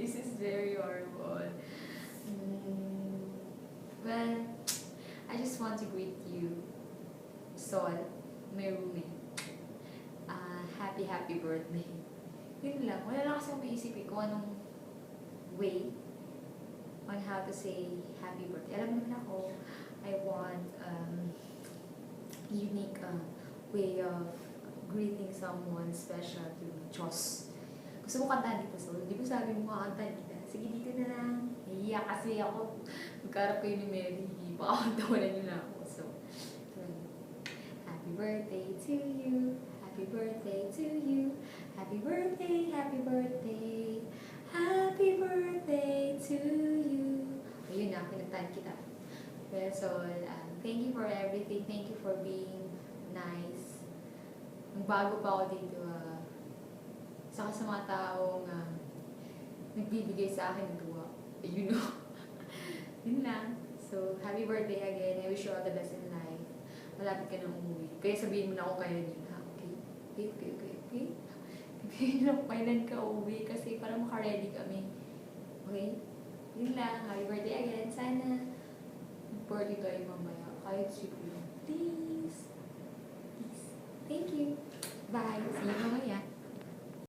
This is very horrible. Well, I just want to greet you, Sol, my roommate. Happy birthday. Yun lang. Wala lang kasi akong maisip kung anong way on how to say happy birthday. Alam naman ako, I want unique way of greeting someone special to Diyos. Gusto mo kantahan dito, Sol? Di ba sabi mo kakantahan kita? Sige, dito na lang. Iiyak kasi ako. Magkarap kayo ni Mary. Baka tawanan niyo na ako. So, happy birthday to you. Happy birthday to you. Happy birthday, happy birthday. Happy birthday to you. Ayun na, pinagtahan kita. Well, so, thank you for everything. Thank you for being nice. Nung bago pa ako dito, saka sa mga taong nagbibigay sa akin ng tuwa. You know. Yun lang. So, happy birthday again. I wish you all the best in life. Malapit ka nang umuwi. Kaya sabihin mo na kung kailan yun, ha? Okay? Okay? Sabihin na kung kailan ka uuwi kasi para makaready kami. Okay? Yun lang. Happy birthday again. Sana mag-party tayo mamaya. Kahit siguro. Please. Thank you. Bye. See you mamaya.